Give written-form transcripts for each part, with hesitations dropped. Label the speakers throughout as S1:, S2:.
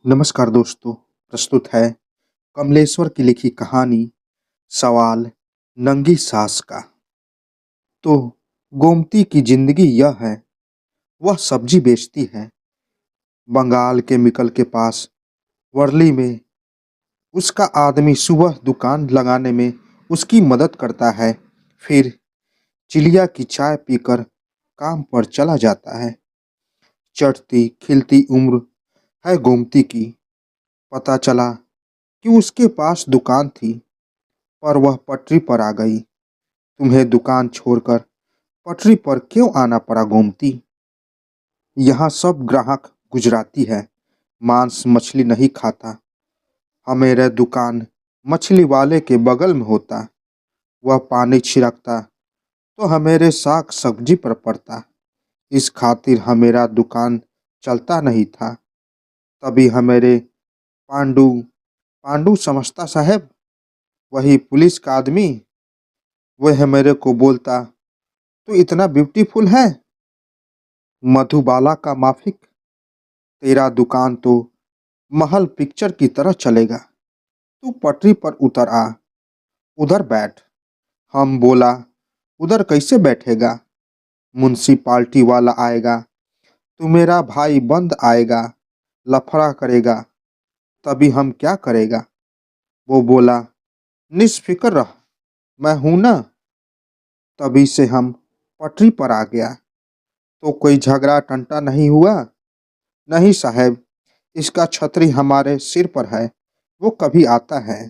S1: नमस्कार दोस्तों। प्रस्तुत है कमलेश्वर की लिखी कहानी सवाल नंगी सास का। तो गोमती की जिंदगी यह है। वह सब्जी बेचती है बंगाल के मिकल के पास वर्ली में। उसका आदमी सुबह दुकान लगाने में उसकी मदद करता है, फिर चिलिया की चाय पीकर काम पर चला जाता है। चढ़ती खिलती उम्र है गोमती की। पता चला कि उसके पास दुकान थी, पर वह पटरी पर आ गई। तुम्हें दुकान छोड़कर पटरी पर क्यों आना पड़ा गोमती? यहाँ सब ग्राहक गुजराती है, मांस मछली नहीं खाता। हमारे दुकान मछली वाले के बगल में होता। वह पानी छिड़कता तो हमारे साग सब्जी पर पड़ता। इस खातिर हमारा दुकान चलता नहीं था। तभी हमारे पांडू पांडू समझता साहब, वही पुलिस का आदमी, वह मेरे को बोलता, तू इतना ब्यूटीफुल है मधुबाला का माफिक। तेरा दुकान तो महल पिक्चर की तरह चलेगा। तू पटरी पर उतर आ, उधर बैठ। हम बोला, उधर कैसे बैठेगा? म्युनिसिपाल्टी वाला आएगा तो मेरा भाई बंद आएगा, लफड़ा करेगा, तभी हम क्या करेगा? वो बोला, निस्फिक्र रह, मैं हूं ना। तभी से हम पटरी पर आ गया। तो कोई झगड़ा टंटा नहीं हुआ? नहीं साहब, इसका छतरी हमारे सिर पर है, वो कभी आता है।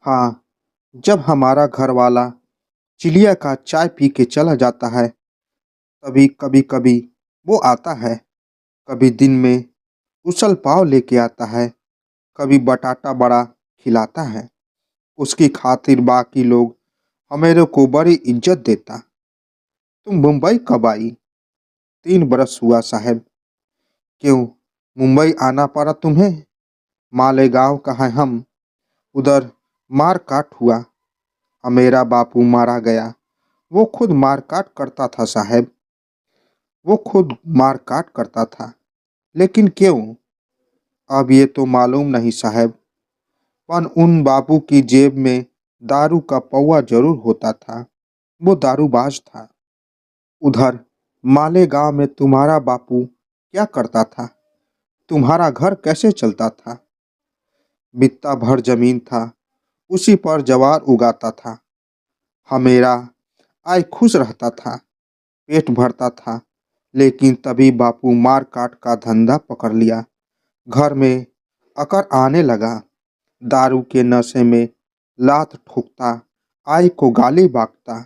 S1: हाँ, जब हमारा घर वाला चिलिया का चाय पी के चला जाता है, तभी कभी कभी वो आता है। कभी दिन में उसल पाव लेके आता है, कभी बटाटा बड़ा खिलाता है। उसकी खातिर बाकी लोग हमेरे को बड़ी इज्जत देता। तुम मुंबई कब आई? 3 बरस हुआ साहब। क्यों मुंबई आना पड़ा तुम्हें? मालेगांव का है हम, उधर मार काट हुआ। मेरा बापू मारा गया। वो खुद मारकाट करता था साहब, वो खुद मारकाट करता था। लेकिन क्यों? अब ये तो मालूम नहीं साहब, पर उन बापू की जेब में दारू का पौवा जरूर होता था। वो दारूबाज था। उधर मालेगांव में तुम्हारा बापू क्या करता था? तुम्हारा घर कैसे चलता था? बित्ता भर जमीन था, उसी पर जवार उगाता था। हमेरा आय खुश रहता था, पेट भरता था। लेकिन तभी बापू मार काट का धंधा पकड़ लिया। घर में अकड़ आने लगा। दारू के नशे में लात ठोकता, आय को गाली बाकता,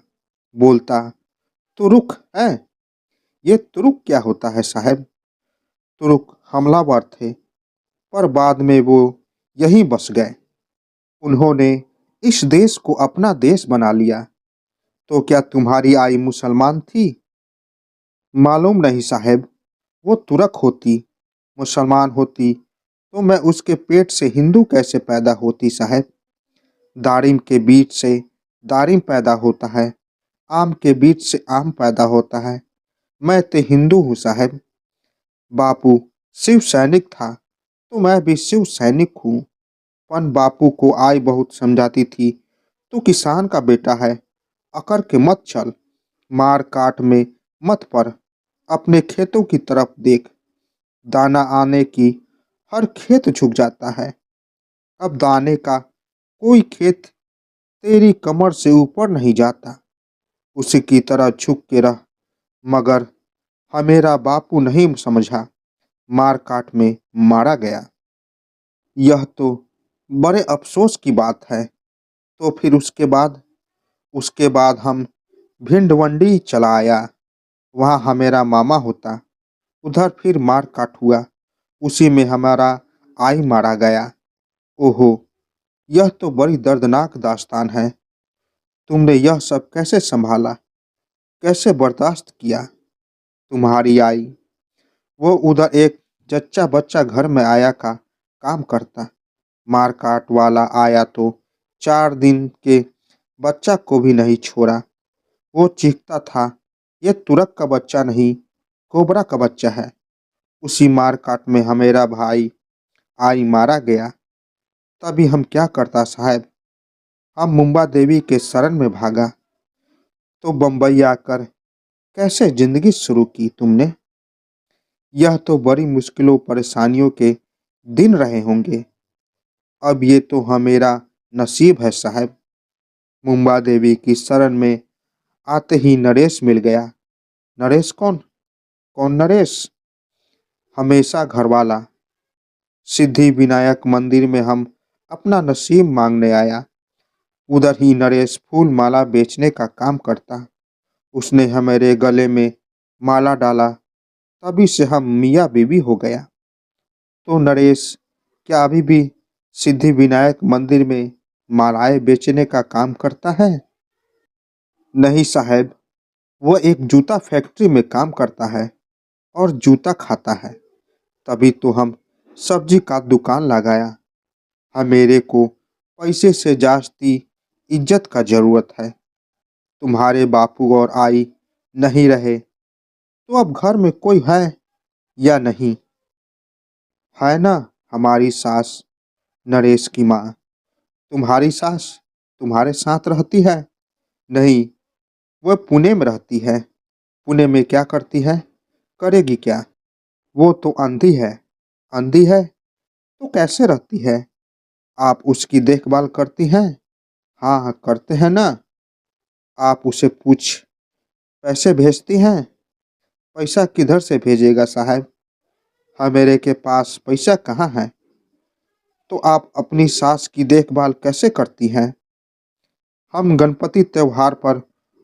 S1: बोलता, तुरुक है। ये तुरुक क्या होता है साहब? तुरुक हमलावर थे, पर बाद में वो यहीं बस गए। उन्होंने इस देश को अपना देश बना लिया। तो क्या तुम्हारी आई मुसलमान थी? मालूम नहीं साहब। वो तुरक होती, मुसलमान होती तो मैं उसके पेट से हिंदू कैसे पैदा होती साहब? दारिम के बीच से दारिम पैदा होता है, आम के बीच से आम पैदा होता है। मैं तो हिंदू हूँ साहब। बापू शिव सैनिक था तो मैं भी शिव सैनिक हूँ। पन बापू को आई बहुत समझाती थी, तू किसान का बेटा है, अकड़ के मत चल, मार काट में मत पड़, अपने खेतों की तरफ देख। दाना आने की हर खेत झुक जाता है। अब दाने का कोई खेत तेरी कमर से ऊपर नहीं जाता। उसी की तरह झुक के रह। मगर हमेरा बापू नहीं समझा, मार काट में मारा गया। यह तो बड़े अफसोस की बात है। तो फिर उसके बाद हम भिंडवंडी चला आया। वहाँ हमेरा मामा होता। उधर फिर मार काट हुआ, उसी में हमारा आई मारा गया। ओहो, यह तो बड़ी दर्दनाक दास्तान है। तुमने यह सब कैसे संभाला, कैसे बर्दाश्त किया? तुम्हारी आई, वो उधर एक जच्चा बच्चा घर में आया का काम करता। मार काट वाला आया तो 4 दिन के बच्चा को भी नहीं छोड़ा। वो चीखता था, ये तुरक का बच्चा नहीं, कोबरा का बच्चा है। उसी मार काट में हमेरा भाई आई मारा गया, तभी हम क्या करता साहब। हम मुंबा देवी के शरण में भागा, तो बम्बई आकर कैसे जिंदगी शुरू की तुमने। यह तो बड़ी मुश्किलों परेशानियों के दिन रहे होंगे। अब ये तो मेरा नसीब है साहब। मुंबा देवी की शरण में आते ही नरेश मिल गया। नरेश कौन? कौन नरेश? हमेशा घरवाला। सिद्धि विनायक मंदिर में हम अपना नसीब मांगने आया। उधर ही नरेश फूल माला बेचने का काम करता। उसने हमारे गले में माला डाला, तभी से हम मियाँ बीवी हो गया। तो नरेश क्या अभी भी सिद्धि विनायक मंदिर में मालाएं बेचने का काम करता है? नहीं साहब, वह एक जूता फैक्ट्री में काम करता है और जूता खाता है। तभी तो हम सब्जी का दुकान लगाया। हाँ, मेरे को पैसे से जास्ती इज्जत का जरूरत है। तुम्हारे बापू और आई नहीं रहे, तो अब घर में कोई है या नहीं? है ना, हमारी सास, नरेश की माँ। तुम्हारी सास तुम्हारे साथ रहती है? नहीं, वह पुणे में रहती है। पुणे में क्या करती है? करेगी क्या? वो तो अंधी है। अंधी है तो कैसे रहती है? आप उसकी देखभाल करती हैं? हाँ हाँ, करते हैं ना। आप उसे कुछ पैसे भेजती हैं? पैसा किधर से भेजेगा साहब, हाँ मेरे के पास पैसा कहाँ है। तो आप अपनी सास की देखभाल कैसे करती हैं? हम गणपति त्योहार पर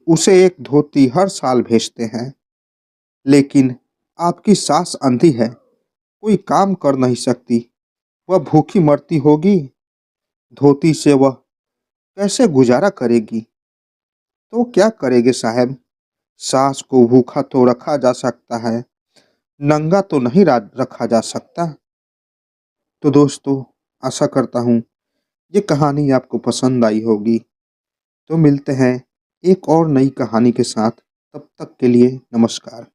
S1: उसे एक धोती हर साल भेजते हैं। लेकिन आपकी सास अंधी है, कोई काम कर नहीं सकती, वह भूखी मरती होगी। धोती से वह कैसे गुजारा करेगी? तो क्या करेंगे साहब। सास को भूखा तो रखा जा सकता है, नंगा तो नहीं रखा जा सकता। तो दोस्तों, आशा करता हूँ ये कहानी आपको पसंद आई होगी। तो मिलते हैं एक और नई कहानी के साथ। तब तक के लिए नमस्कार।